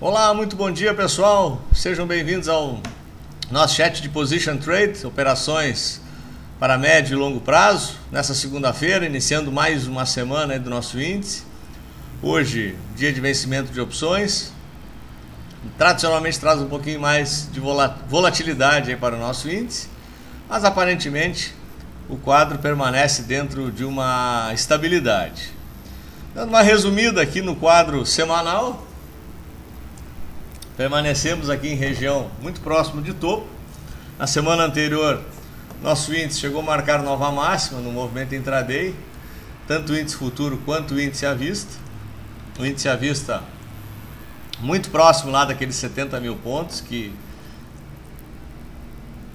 Olá, muito bom dia pessoal, sejam bem-vindos ao nosso chat de Position Trade, operações para médio e longo prazo, nessa segunda-feira, iniciando mais uma semana aí do nosso índice. Hoje, dia de vencimento de opções, tradicionalmente traz um pouquinho mais de volatilidade aí para o nosso índice, mas aparentemente o quadro permanece dentro de uma estabilidade. Dando uma resumida aqui no quadro semanal, permanecemos aqui em região muito próximo de topo. Na semana anterior, nosso índice chegou a marcar nova máxima no movimento intraday, tanto o índice futuro quanto o índice à vista. O índice à vista muito próximo lá daqueles 70 mil pontos, que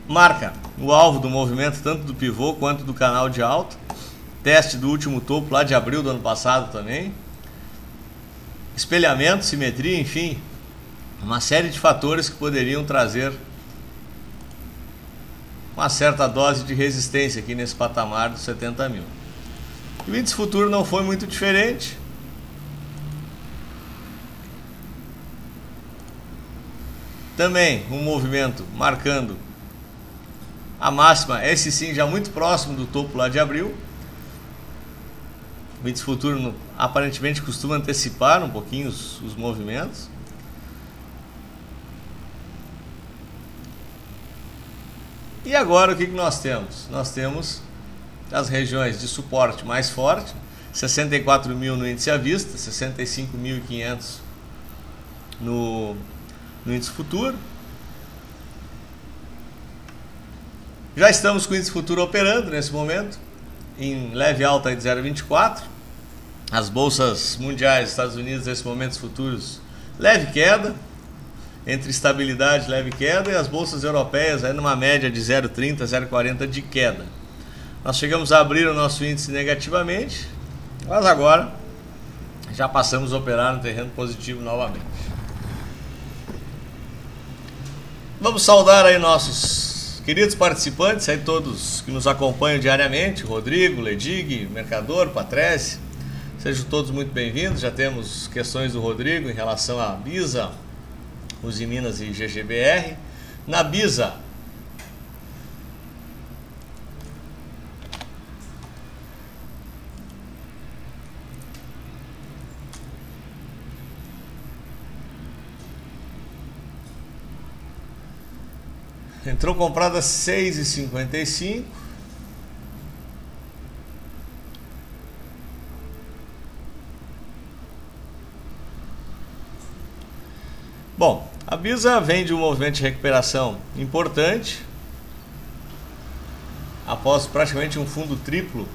marca o alvo do movimento tanto do pivô quanto do canal de alta. Teste do último topo lá de abril do ano passado também. Espelhamento, simetria, enfim, uma série de fatores que poderiam trazer uma certa dose de resistência aqui nesse patamar dos 70 mil. O índice futuro não foi muito diferente. Também um movimento marcando a máxima, esse sim já muito próximo do topo lá de abril. O índice futuro aparentemente costuma antecipar um pouquinho os movimentos. E agora o que nós temos? Nós temos as regiões de suporte mais forte, 64 mil no índice à vista, 65.500 no índice futuro. Já estamos com o índice futuro operando nesse momento, em leve alta de 0,24. As bolsas mundiais, Estados Unidos, nesse momento, os futuros, leve queda. Entre estabilidade e leve queda, e as bolsas europeias aí numa média de 0,30, 0,40 de queda. Nós chegamos a abrir o nosso índice negativamente, mas agora já passamos a operar no terreno positivo novamente. Vamos saudar aí nossos queridos participantes, aí todos que nos acompanham diariamente, Rodrigo, Ledig, Mercador, Patrese, sejam todos muito bem-vindos. Já temos questões do Rodrigo em relação à BISA, Uzi Minas e GGBR. Na BISA, entrou comprada 6,55. Bom, a BISA vem de um movimento de recuperação importante, após praticamente um fundo triplo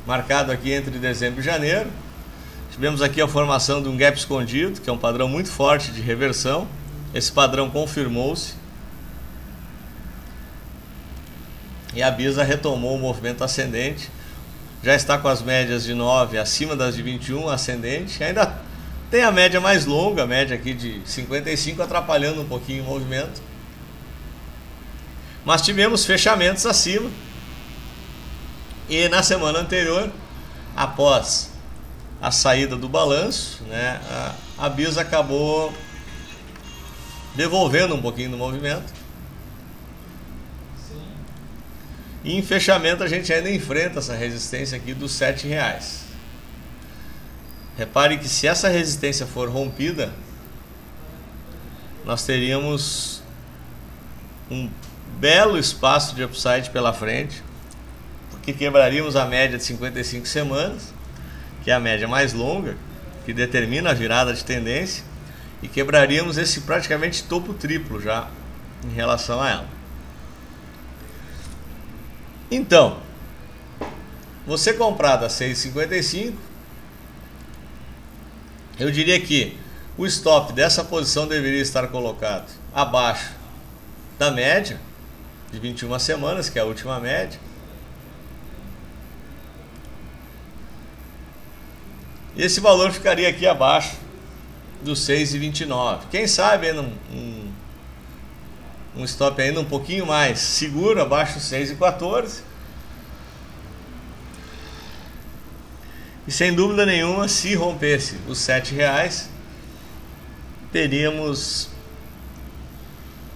marcado aqui entre dezembro e janeiro. Tivemos aqui a formação de um gap escondido, que é um padrão muito forte de reversão. Esse padrão confirmou-se e a BISA retomou o movimento ascendente. Já está com as médias de 9 acima das de 21 ascendente. Ainda tem a média mais longa, a média aqui de 55, atrapalhando um pouquinho o movimento. Mas tivemos fechamentos acima. E na semana anterior, após a saída do balanço, né, a BISA acabou devolvendo um pouquinho do movimento. E em fechamento a gente ainda enfrenta essa resistência aqui dos R$7. Repare que se essa resistência for rompida, nós teríamos um belo espaço de upside pela frente, porque quebraríamos a média de 55 semanas, que é a média mais longa, que determina a virada de tendência, e quebraríamos esse praticamente topo triplo já em relação a ela. Então, você comprado a 6,55, eu diria que o stop dessa posição deveria estar colocado abaixo da média de 21 semanas, que é a última média. E esse valor ficaria aqui abaixo dos 6,29. Quem sabe ainda um stop ainda um pouquinho mais seguro, abaixo dos 6,14. E sem dúvida nenhuma, se rompesse os R$7, teríamos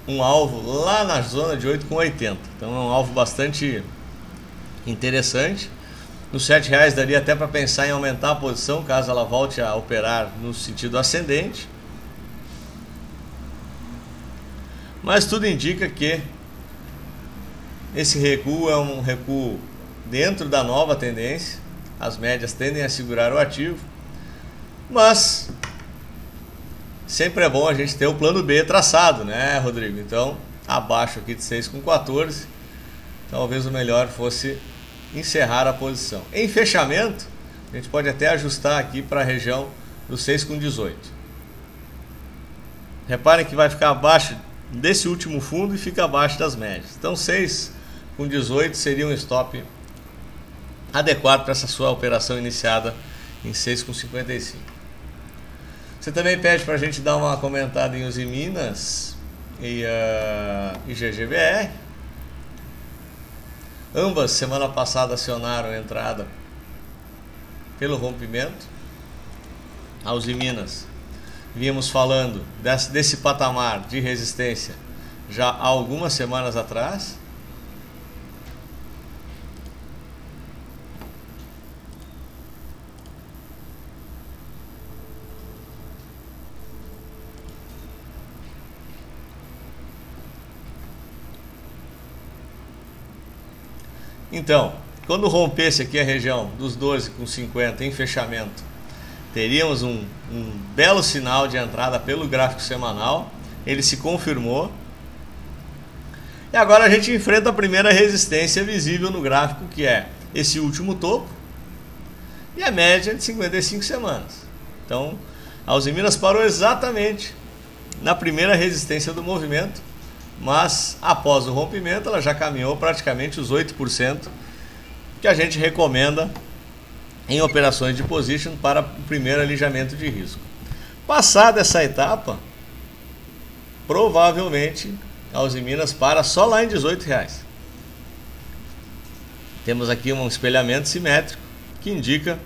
um alvo lá na zona de 8,80. Então é um alvo bastante interessante. Nos R$7 daria até para pensar em aumentar a posição caso ela volte a operar no sentido ascendente. Mas tudo indica que esse recuo é um recuo dentro da nova tendência. As médias tendem a segurar o ativo, mas sempre é bom a gente ter o plano B traçado, né, Rodrigo? Então, abaixo aqui de 6,14, talvez o melhor fosse encerrar a posição. Em fechamento, a gente pode até ajustar aqui para a região do 6,18. Reparem que vai ficar abaixo desse último fundo e fica abaixo das médias. Então 6,18 seria um stop adequado para essa sua operação iniciada em 6,55. Você também pede para a gente dar uma comentada em Usiminas e GGBR. Ambas semana passada acionaram entrada pelo rompimento. A Usiminas, vínhamos falando desse patamar de resistência já há algumas semanas atrás. Então, quando rompesse aqui a região dos 12,50 em fechamento, teríamos um belo sinal de entrada pelo gráfico semanal. Ele se confirmou. E agora a gente enfrenta a primeira resistência visível no gráfico, que é esse último topo e a média de 55 semanas. Então, a Usiminas parou exatamente na primeira resistência do movimento, mas após o rompimento ela já caminhou praticamente os 8% que a gente recomenda em operações de position para o primeiro alijamento de risco. Passada essa etapa, provavelmente a Usiminas para só lá em R$18. Temos aqui um espelhamento simétrico que indica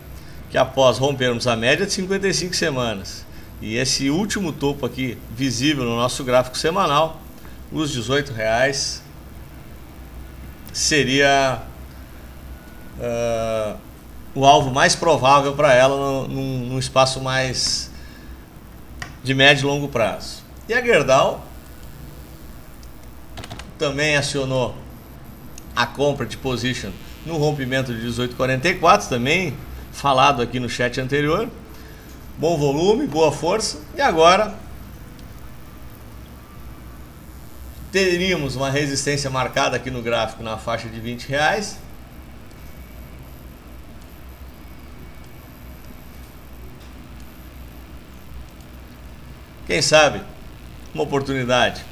que após rompermos a média de 55 semanas e esse último topo aqui visível no nosso gráfico semanal, os R$18 seria o alvo mais provável para ela num espaço mais de médio e longo prazo. E a Gerdau também acionou a compra de position no rompimento de 18,44, também falado aqui no chat anterior. Bom volume, boa força. E agora teríamos uma resistência marcada aqui no gráfico na faixa de R$20. Quem sabe uma oportunidade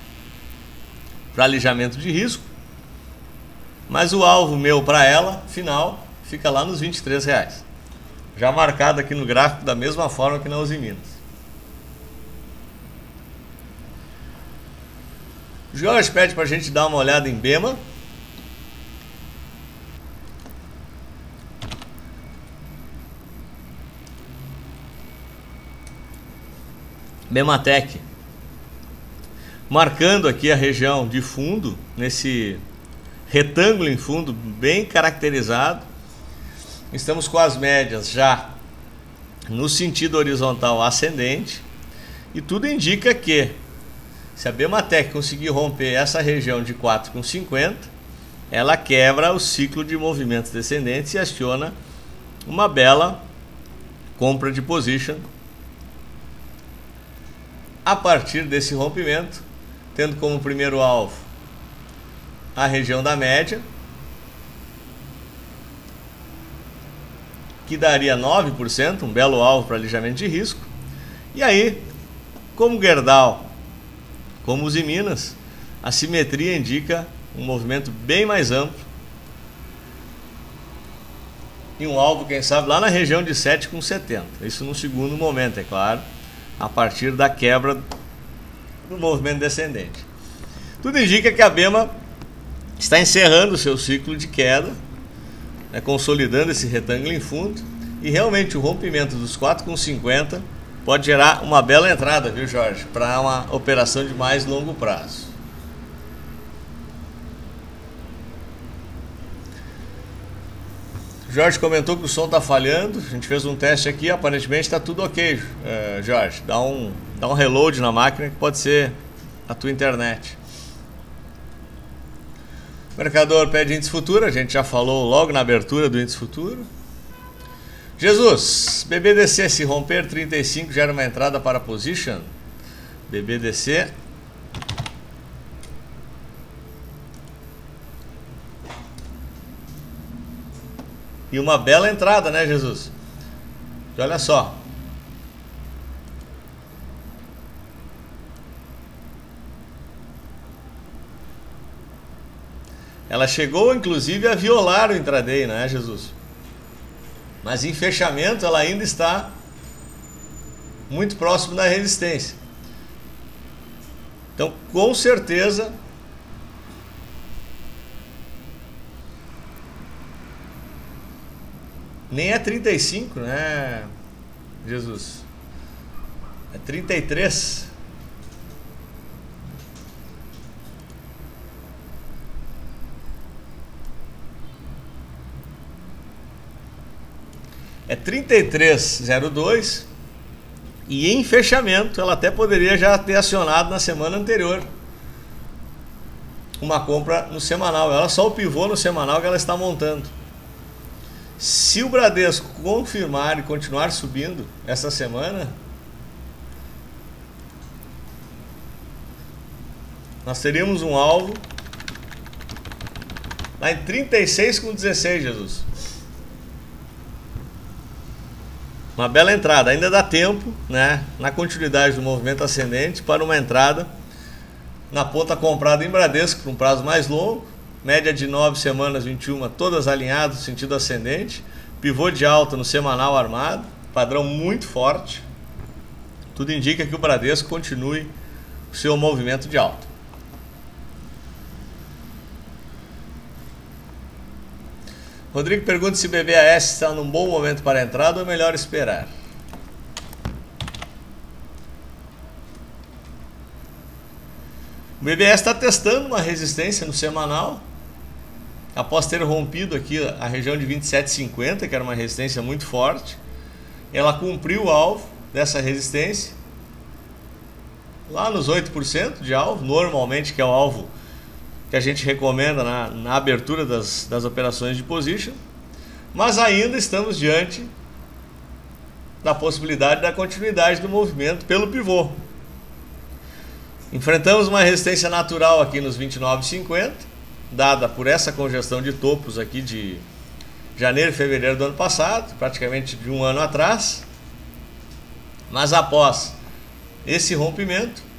para alijamento de risco, mas o alvo meu para ela, final, fica lá nos R$23, já marcado aqui no gráfico da mesma forma que na Usiminas. O Jorge pede para a gente dar uma olhada em BEMA. Bematec, marcando aqui a região de fundo, nesse retângulo em fundo bem caracterizado. Estamos com as médias já no sentido horizontal ascendente e tudo indica que se a Bematec conseguir romper essa região de 4,50, ela quebra o ciclo de movimentos descendentes e aciona uma bela compra de position a partir desse rompimento, tendo como primeiro alvo a região da média, que daria 9%, um belo alvo para alijamento de risco. E aí, como Gerdau, como Usiminas, a simetria indica um movimento bem mais amplo e um alvo, quem sabe, lá na região de 7,70. Isso no segundo momento, é claro, a partir da quebra do movimento descendente. Tudo indica que a BEMA está encerrando o seu ciclo de queda, né, consolidando esse retângulo em fundo, e realmente o rompimento dos 4,50 pode gerar uma bela entrada, viu, Jorge? Para uma operação de mais longo prazo. Jorge comentou que o som está falhando. A gente fez um teste aqui, aparentemente está tudo ok, Jorge. Dá um reload na máquina que pode ser a tua internet. O mercador pede índice futuro, a gente já falou logo na abertura do índice futuro. Jesus, BBDC, se romper 35 gera uma entrada para position. BBDC. E uma bela entrada, né, Jesus? E olha só. Ela chegou, inclusive, a violar o intraday, não é, Jesus? Mas em fechamento ela ainda está muito próximo da resistência. Então, com certeza, nem é 35, né, Jesus? É 33. É 33,02 e em fechamento ela até poderia já ter acionado na semana anterior uma compra no semanal. Ela só o pivô no semanal que ela está montando. Se o Bradesco confirmar e continuar subindo essa semana, nós teríamos um alvo lá em 36,16, Jesus. Uma bela entrada, ainda dá tempo, né, na continuidade do movimento ascendente para uma entrada na ponta comprada em Bradesco por um prazo mais longo, média de 9 semanas, 21, todas alinhadas no sentido ascendente, pivô de alta no semanal armado, padrão muito forte. Tudo indica que o Bradesco continue o seu movimento de alta. Rodrigo pergunta se BBAS está num bom momento para a entrada ou é melhor esperar. O BBAS está testando uma resistência no semanal, após ter rompido aqui a região de 27,50, que era uma resistência muito forte. Ela cumpriu o alvo dessa resistência, lá nos 8% de alvo, normalmente, que é o alvo que a gente recomenda na abertura das operações de position, mas ainda estamos diante da possibilidade da continuidade do movimento pelo pivô. Enfrentamos uma resistência natural aqui nos 29,50, dada por essa congestão de topos aqui de janeiro e fevereiro do ano passado, praticamente de um ano atrás, mas após esse rompimento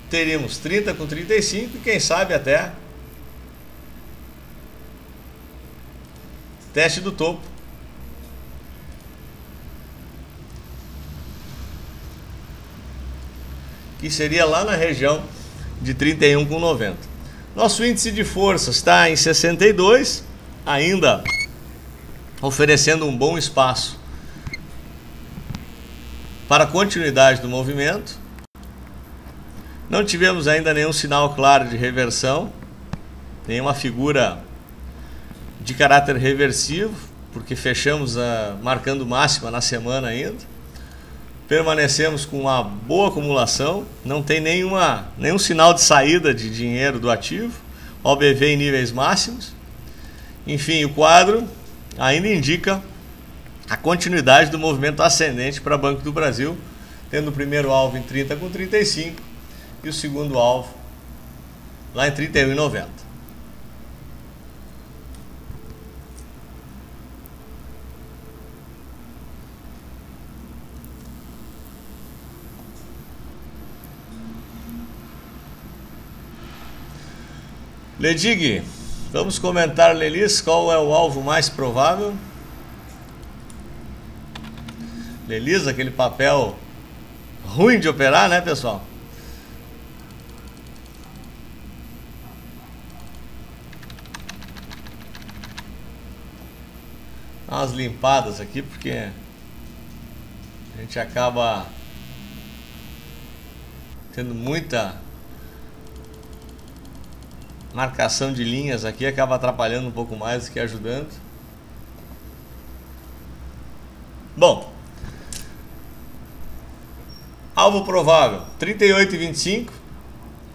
teríamos 30 com 35 e quem sabe até teste do topo. Que seria lá na região de 31,90. Nosso índice de força está em 62, ainda oferecendo um bom espaço para a continuidade do movimento. Não tivemos ainda nenhum sinal claro de reversão, nenhuma figura de caráter reversivo, porque fechamos marcando máxima na semana ainda. Permanecemos com uma boa acumulação, não tem nenhum sinal de saída de dinheiro do ativo, OBV em níveis máximos. Enfim, o quadro ainda indica a continuidade do movimento ascendente para Banco do Brasil, tendo o primeiro alvo em 30 com 35 e o segundo alvo lá em 31,90. Ledig, vamos comentar, Lelis, qual é o alvo mais provável? Lelis, aquele papel ruim de operar, né, pessoal? Dá umas limpadas aqui, porque A gente acaba tendo muita marcação de linhas aqui, acaba atrapalhando um pouco mais do que ajudando. Bom, alvo provável 38,25,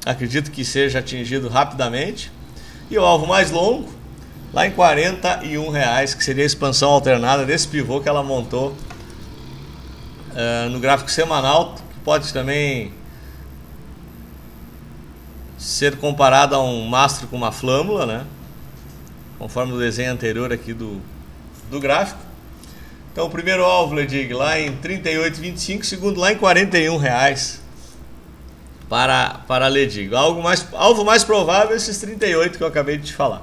acredito que seja atingido rapidamente. E o alvo mais longo lá em R$41, que seria a expansão alternada desse pivô que ela montou no gráfico semanal, que pode também ser comparado a um mastro com uma flâmula, né? Conforme o desenho anterior aqui do gráfico. Então o primeiro alvo, Ledig, lá em 38,25, segundo lá em R$41 para a Ledig. Alvo mais provável é esses 38 que eu acabei de te falar.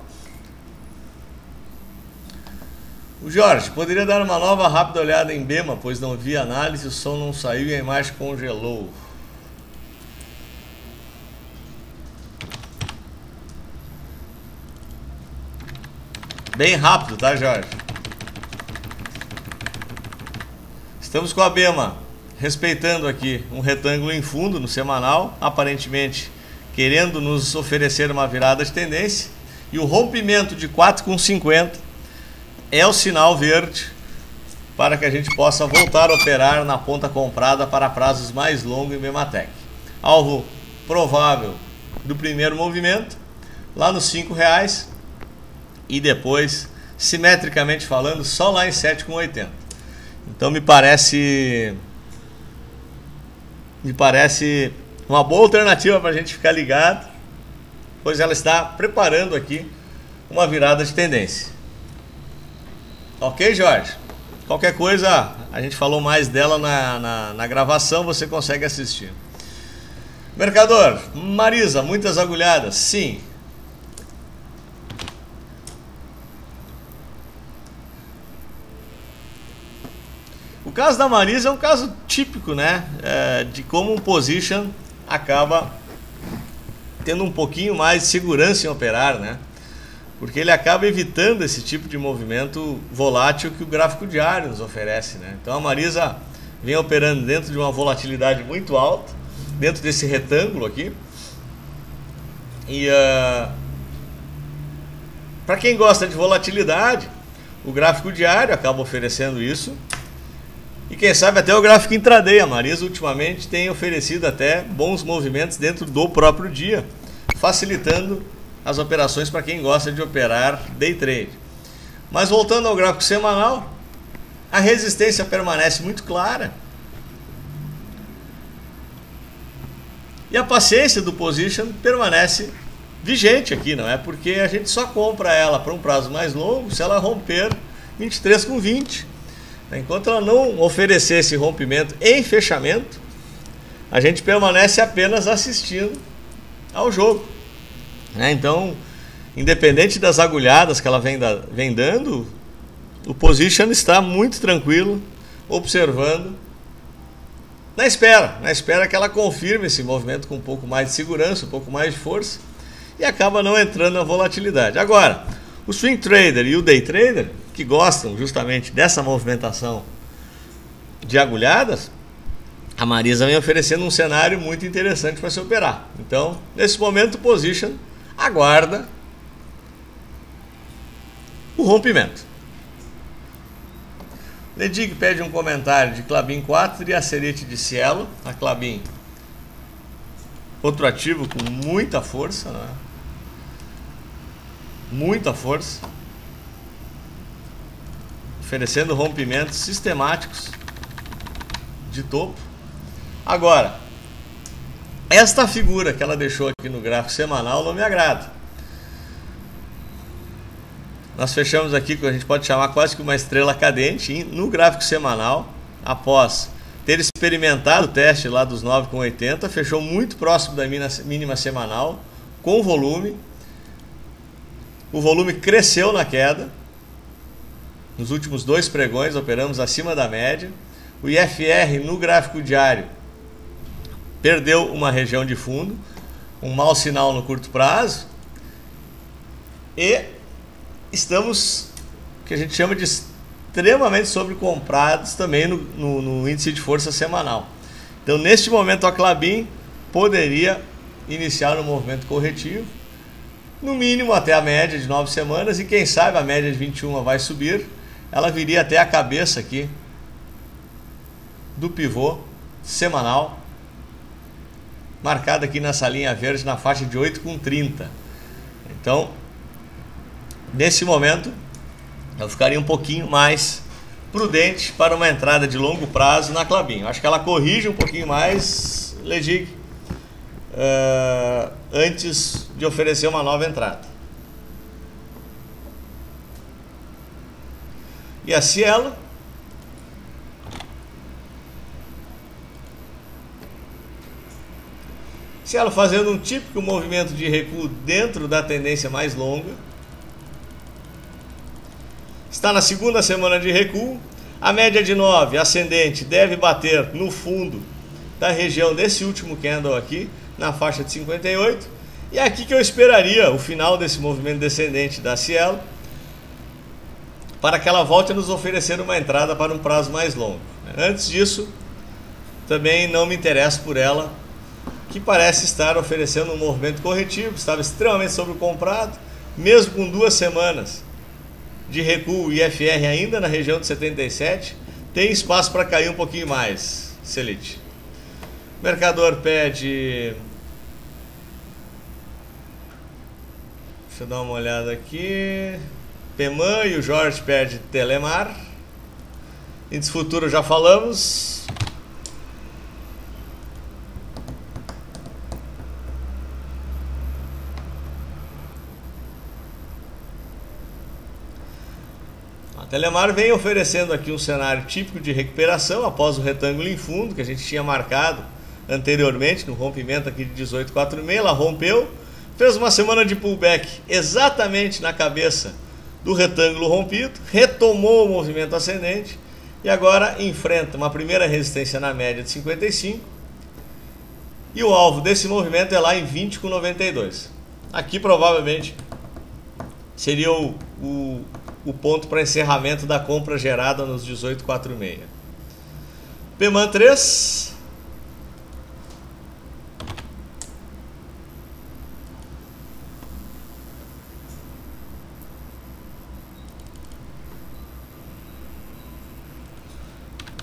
O Jorge, poderia dar uma nova rápida olhada em BEMA, pois não vi análise, o som não saiu e a imagem congelou. Bem rápido, tá, Jorge? Estamos com a BEMA respeitando aqui um retângulo em fundo no semanal, aparentemente querendo nos oferecer uma virada de tendência, e o rompimento de 4,50 é o sinal verde para que a gente possa voltar a operar na ponta comprada para prazos mais longos em Bematec. Alvo provável do primeiro movimento lá nos R$5 e depois, simetricamente falando, só lá em 7,80. Então me parece uma boa alternativa para a gente ficar ligado, pois ela está preparando aqui uma virada de tendência. Ok, Jorge? Qualquer coisa, a gente falou mais dela na gravação, você consegue assistir. Mercador, Marisa, muitas agulhadas? Sim. O caso da Marisa é um caso típico, né? De como um position acaba tendo um pouquinho mais de segurança em operar, né? Porque ele acaba evitando esse tipo de movimento volátil que o gráfico diário nos oferece, né? Então a Marisa vem operando dentro de uma volatilidade muito alta, dentro desse retângulo aqui. E para quem gosta de volatilidade, o gráfico diário acaba oferecendo isso. E quem sabe até o gráfico intraday. A Marisa ultimamente tem oferecido até bons movimentos dentro do próprio dia, facilitando as operações para quem gosta de operar day trade. Mas voltando ao gráfico semanal, a resistência permanece muito clara. E a paciência do position permanece vigente aqui, não é? Porque a gente só compra ela para um prazo mais longo se ela romper 23,20. Enquanto ela não oferecer esse rompimento em fechamento, a gente permanece apenas assistindo ao jogo. Então, independente das agulhadas que ela vem dando, o position está muito tranquilo, observando, na espera que ela confirme esse movimento com um pouco mais de segurança, um pouco mais de força, e acaba não entrando na volatilidade. Agora, o swing trader e o day trader, que gostam justamente dessa movimentação de agulhadas, a Marisa vem oferecendo um cenário muito interessante para se operar. Então, nesse momento, o position aguarda o rompimento. Ledig pede um comentário de Klabin 4 e Acerete de Cielo. A Klabin, outro ativo com muita força, né? Muita força, oferecendo rompimentos sistemáticos de topo. Agora, esta figura que ela deixou aqui no gráfico semanal não me agrada. Nós fechamos aqui, que a gente pode chamar quase que uma estrela cadente no gráfico semanal, após ter experimentado o teste lá dos 9,80, fechou muito próximo da mínima semanal, com volume. O volume cresceu na queda. Nos últimos 2 pregões operamos acima da média. O IFR no gráfico diário perdeu uma região de fundo, um mau sinal no curto prazo, e estamos, que a gente chama de extremamente sobrecomprados também no índice de força semanal. Então, neste momento, a Klabin poderia iniciar um movimento corretivo, no mínimo até a média de 9 semanas, e quem sabe a média de 21 vai subir, ela viria até a cabeça aqui do pivô semanal, marcada aqui nessa linha verde na faixa de 8,30. Então, nesse momento, eu ficaria um pouquinho mais prudente para uma entrada de longo prazo na Klabin. Eu acho que ela corrige um pouquinho mais, Ledig, antes de oferecer uma nova entrada. E a Cielo, fazendo um típico movimento de recuo dentro da tendência mais longa. Está na segunda semana de recuo. A média de 9 ascendente deve bater no fundo da região desse último candle aqui, na faixa de 58. E é aqui que eu esperaria o final desse movimento descendente da Cielo, para que ela volte a nos oferecer uma entrada para um prazo mais longo. Antes disso, também não me interesso por ela, que parece estar oferecendo um movimento corretivo, estava extremamente sobrecomprado, mesmo com 2 semanas de recuo e FR ainda na região de 77, tem espaço para cair um pouquinho mais, Selite. O mercador pede... Deixa eu dar uma olhada aqui. Peman e o Jorge pede Telemar. Índice futuro já falamos. A Telemar vem oferecendo aqui um cenário típico de recuperação após o retângulo em fundo que a gente tinha marcado anteriormente no rompimento aqui de 18,46. Ela rompeu, fez uma semana de pullback exatamente na cabeça do retângulo rompido, retomou o movimento ascendente e agora enfrenta uma primeira resistência na média de 55, e o alvo desse movimento é lá em 20,92. Aqui provavelmente seria o ponto para encerramento da compra gerada nos 18,46. Peman 3.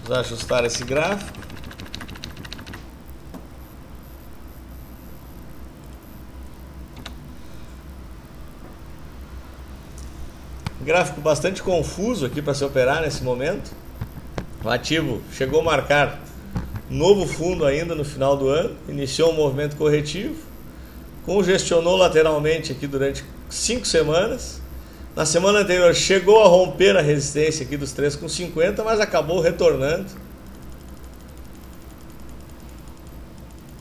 Vamos ajustar esse gráfico. Gráfico bastante confuso aqui para se operar nesse momento. O ativo chegou a marcar novo fundo ainda no final do ano, iniciou um movimento corretivo, congestionou lateralmente aqui durante 5 semanas. Na semana anterior chegou a romper a resistência aqui dos 3,50, mas acabou retornando,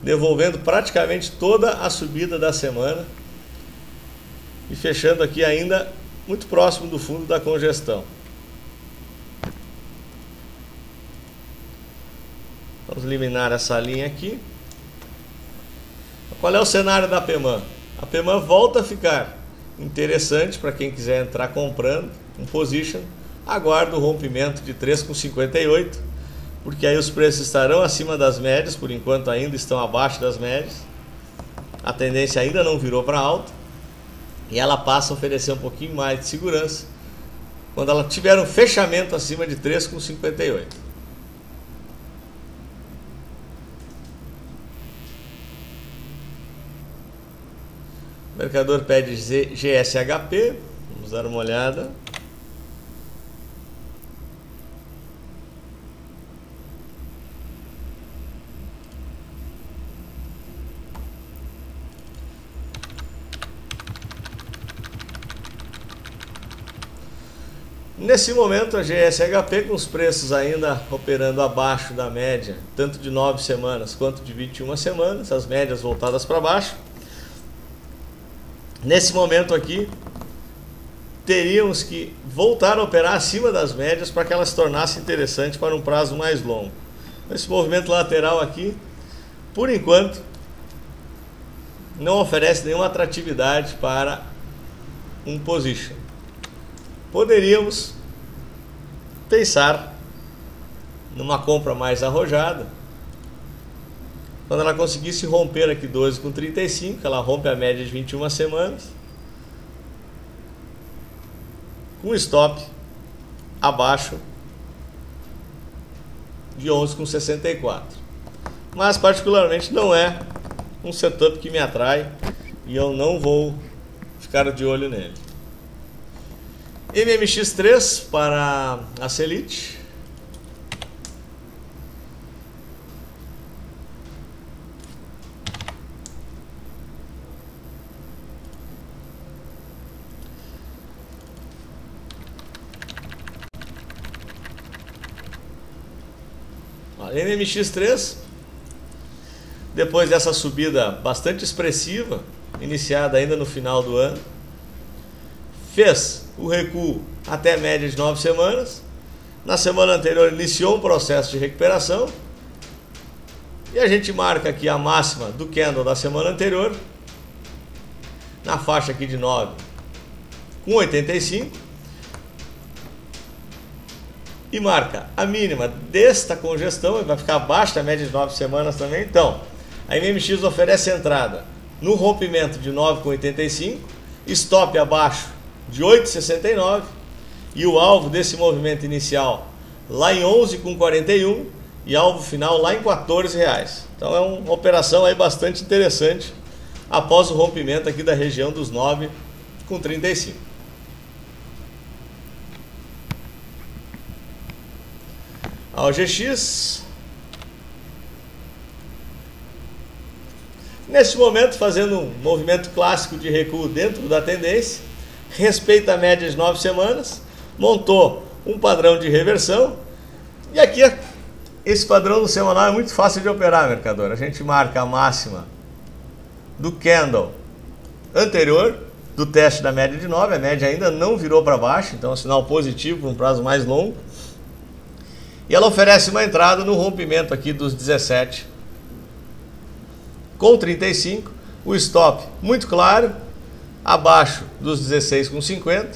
devolvendo praticamente toda a subida da semana e fechando aqui ainda muito próximo do fundo da congestão. Vamos eliminar essa linha aqui. Qual é o cenário da Peman? A Peman volta a ficar interessante para quem quiser entrar comprando um position. Aguarda o rompimento de 3,58, porque aí os preços estarão acima das médias, por enquanto ainda estão abaixo das médias. A tendência ainda não virou para alta. E ela passa a oferecer um pouquinho mais de segurança quando ela tiver um fechamento acima de 3,58. O mercador pede GSHP. Vamos dar uma olhada. Nesse momento a GSHP com os preços ainda operando abaixo da média, tanto de 9 semanas quanto de 21 semanas, as médias voltadas para baixo. Nesse momento aqui, teríamos que voltar a operar acima das médias para que ela se tornasse interessante para um prazo mais longo. Esse movimento lateral aqui, por enquanto, não oferece nenhuma atratividade para um position. Poderíamos pensar numa compra mais arrojada. Quando ela conseguisse romper aqui 12,35, ela rompe a média de 21 semanas, com stop abaixo de 11,64. Mas particularmente não é um setup que me atrai e eu não vou ficar de olho nele. MMX3 para a Selite. MMX3, depois dessa subida bastante expressiva, iniciada ainda no final do ano, fez o recuo até a média de 9 semanas. Na semana anterior iniciou um processo de recuperação e a gente marca aqui a máxima do candle da semana anterior na faixa aqui de 9,85 e marca a mínima desta congestão, vai ficar abaixo da média de 9 semanas também. Então a MMX oferece entrada no rompimento de 9,85, stop abaixo de 8,69 e o alvo desse movimento inicial lá em 11,41 e alvo final lá em R$14. Então é uma operação aí bastante interessante após o rompimento aqui da região dos 9,35. A OGX neste momento fazendo um movimento clássico de recuo dentro da tendência, respeita a média de 9 semanas, montou um padrão de reversão e aqui esse padrão no semanal é muito fácil de operar, mercador. A gente marca a máxima do candle anterior do teste da média de 9, a média ainda não virou para baixo, então é um sinal positivo para um prazo mais longo. E ela oferece uma entrada no rompimento aqui dos 17,35, o stop muito claro, abaixo dos 16,50.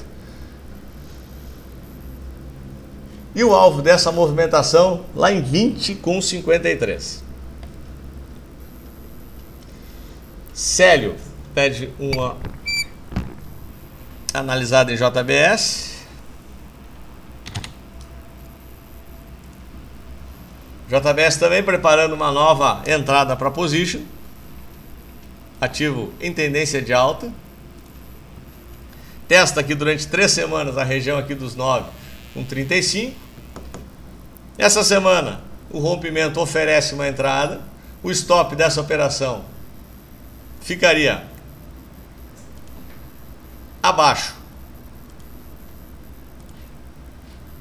E o alvo dessa movimentação lá em 20,53. Célio pede uma analisada em JBS. JBS também preparando uma nova entrada para position, ativo em tendência de alta, testa aqui durante 3 semanas a região aqui dos 9,35. Essa semana o rompimento oferece uma entrada, o stop dessa operação ficaria abaixo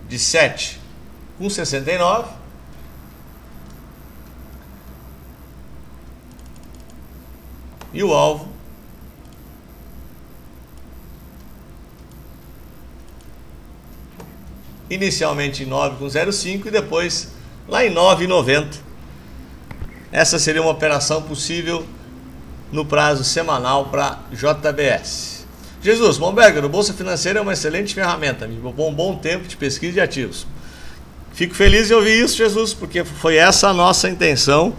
de 7,69 e o alvo inicialmente em 9,05 e depois lá em 9,90. Essa seria uma operação possível no prazo semanal para JBS. Jesus, Momberger, o Bolsa Financeira é uma excelente ferramenta, me poupou um bom tempo de pesquisa de ativos. Fico feliz em ouvir isso, Jesus, porque foi essa a nossa intenção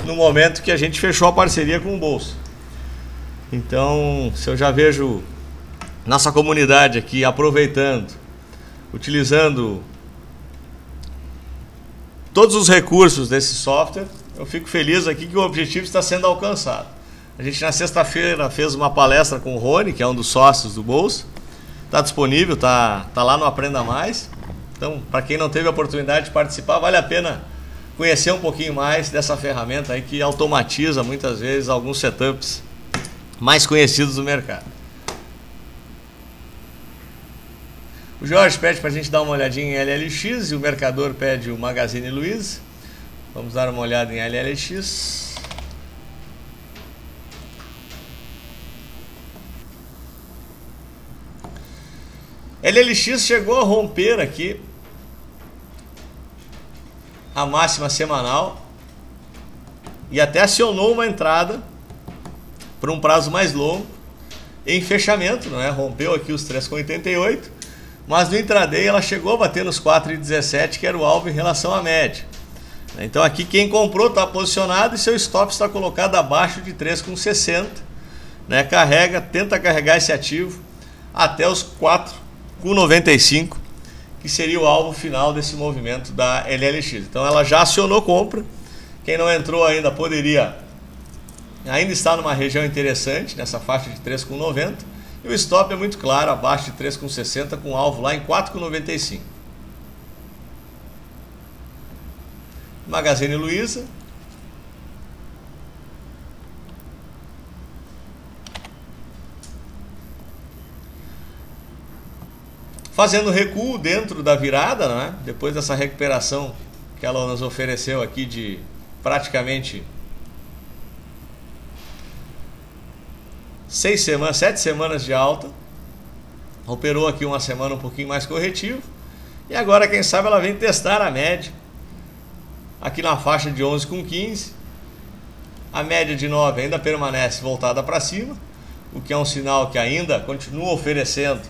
no momento que a gente fechou a parceria com o Bolsa. Então, se eu já vejo nossa comunidade aqui aproveitando, utilizando todos os recursos desse software, eu fico feliz aqui que o objetivo está sendo alcançado. A gente na sexta-feira fez uma palestra com o Rony, que é um dos sócios do Bolsa. Está disponível, tá lá no Aprenda Mais. Então, para quem não teve a oportunidade de participar, vale a pena conhecer um pouquinho mais dessa ferramenta aí que automatiza muitas vezes alguns setups mais conhecidos do mercado. O Jorge pede para a gente dar uma olhadinha em LLX e o mercador pede o Magazine Luiza. Vamos dar uma olhada em LLX. LLX chegou a romper aqui a máxima semanal e até acionou uma entrada para um prazo mais longo em fechamento, não é? Rompeu aqui os 3,88, mas no intraday ela chegou a bater nos 4,17, que era o alvo em relação à média. Então aqui quem comprou está posicionado e seu stop está colocado abaixo de 3,60, né? Tenta carregar esse ativo até os 4,95, que seria o alvo final desse movimento da LLX. Então ela já acionou compra. Quem não entrou ainda poderia ainda estar numa região interessante, nessa faixa de 3,90. E o stop é muito claro, abaixo de 3,60, com alvo lá em 4,95. Magazine Luiza. Fazendo recuo dentro da virada, né? Depois dessa recuperação que ela nos ofereceu aqui de praticamente 7 semanas de alta. Operou aqui uma semana um pouquinho mais corretivo. E agora, quem sabe, ela vem testar a média aqui na faixa de 11,15. A média de 9 ainda permanece voltada para cima, o que é um sinal que ainda continua oferecendo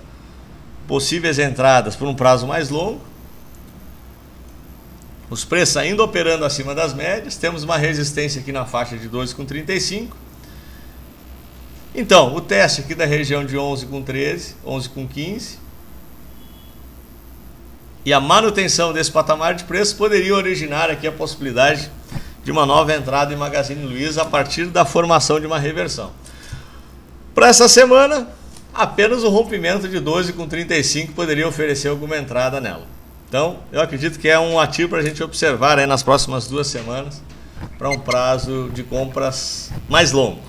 possíveis entradas por um prazo mais longo. Os preços ainda operando acima das médias. Temos uma resistência aqui na faixa de 12,35. Então, o teste aqui da região de 11,13, 11,15 e a manutenção desse patamar de preço poderia originar aqui a possibilidade de uma nova entrada em Magazine Luiza a partir da formação de uma reversão. Para essa semana, apenas o rompimento de 12,35 poderia oferecer alguma entrada nela. Então, eu acredito que é um ativo para a gente observar aí nas próximas 2 semanas, para um prazo de compras mais longo.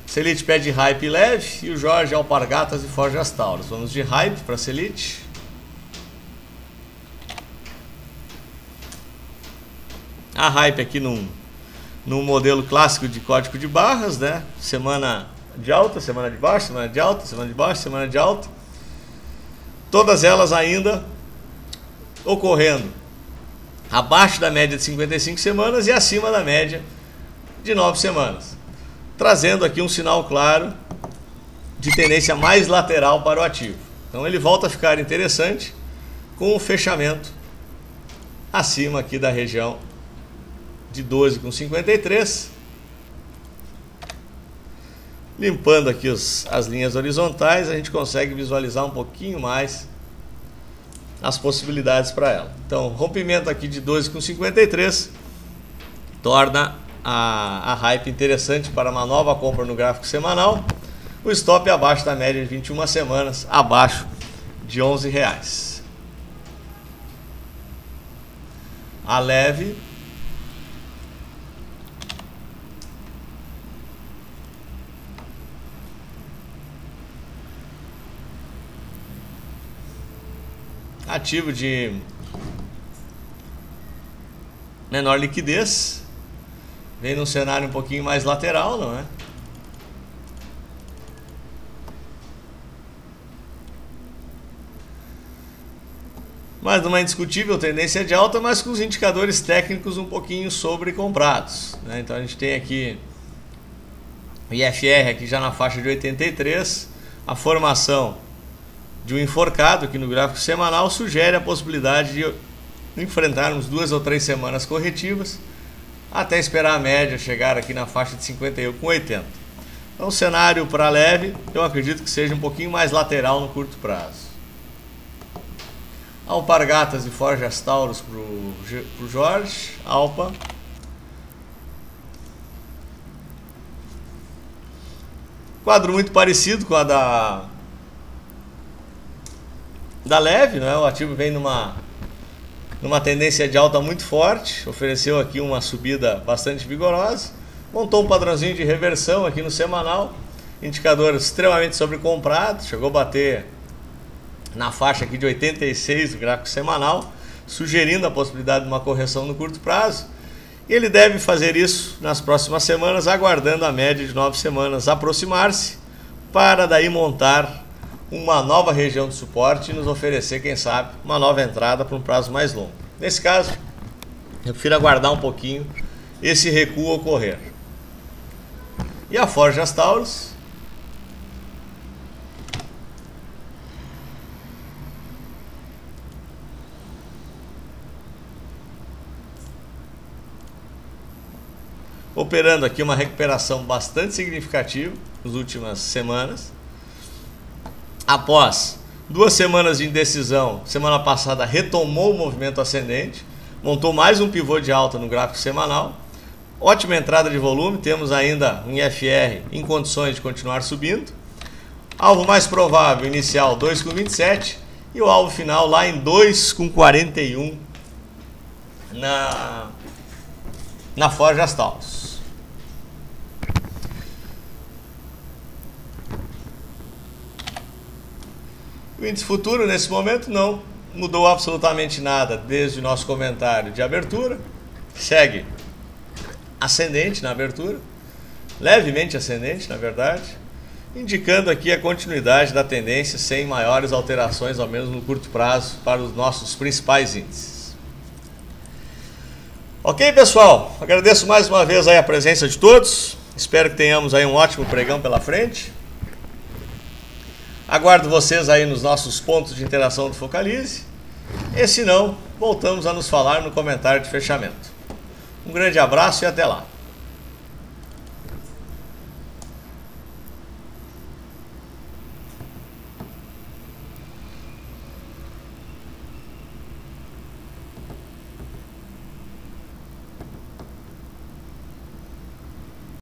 Selite pede hype leve e o Jorge Alpargatas e Forjas Taurus. Vamos de hype para Selite. A hype aqui num modelo clássico de código de barras, né? Semana de alta, semana de baixa, semana de alta, semana de baixa, semana de alta. Todas elas ainda ocorrendo abaixo da média de 55 semanas e acima da média de 9 semanas. Trazendo aqui um sinal claro de tendência mais lateral para o ativo. Então ele volta a ficar interessante com o fechamento acima aqui da região de 12,53. Limpando aqui as linhas horizontais, a gente consegue visualizar um pouquinho mais as possibilidades para ela. Então, rompimento aqui de 12,53 torna a hype interessante para uma nova compra no gráfico semanal. O stop abaixo da média de 21 semanas, abaixo de R$11. A leve ativo de menor liquidez, vem num cenário um pouquinho mais lateral, não é? Mas numa indiscutível tendência de alta, mas com os indicadores técnicos um pouquinho sobrecomprados, né? Então a gente tem aqui o IFR aqui já na faixa de 83, a formação de um enforcado aqui no gráfico semanal sugere a possibilidade de enfrentarmos 2 ou 3 semanas corretivas até esperar a média chegar aqui na faixa de 51,80. Então o cenário para leve eu acredito que seja um pouquinho mais lateral no curto prazo. Alpargatas e Forjas Taurus para o Jorge. Alpa. Quadro muito parecido com a da leve, né? O ativo vem numa tendência de alta muito forte, ofereceu aqui uma subida bastante vigorosa, montou um padrãozinho de reversão aqui no semanal, indicador extremamente sobrecomprado, chegou a bater na faixa aqui de 86 do gráfico semanal, sugerindo a possibilidade de uma correção no curto prazo. E ele deve fazer isso nas próximas semanas, aguardando a média de 9 semanas aproximar-se, para daí montar uma nova região de suporte e nos oferecer, quem sabe, uma nova entrada para um prazo mais longo. Nesse caso, eu prefiro aguardar um pouquinho esse recuo ocorrer. E a Forjas Taurus. operando aqui uma recuperação bastante significativa nas últimas semanas. Após 2 semanas de indecisão, semana passada retomou o movimento ascendente, montou mais um pivô de alta no gráfico semanal. Ótima entrada de volume, temos ainda um IFR em condições de continuar subindo. Alvo mais provável inicial 2,27 e o alvo final lá em 2,41 na Forge Taurus. O índice futuro nesse momento não mudou absolutamente nada desde o nosso comentário de abertura. Segue ascendente na abertura, levemente ascendente na verdade, indicando aqui a continuidade da tendência sem maiores alterações, ao menos no curto prazo, para os nossos principais índices. Ok, pessoal? Agradeço mais uma vez aí a presença de todos. Espero que tenhamos aí um ótimo pregão pela frente. Aguardo vocês aí nos nossos pontos de interação do Focalize. E se não, voltamos a nos falar no comentário de fechamento. Um grande abraço e até lá.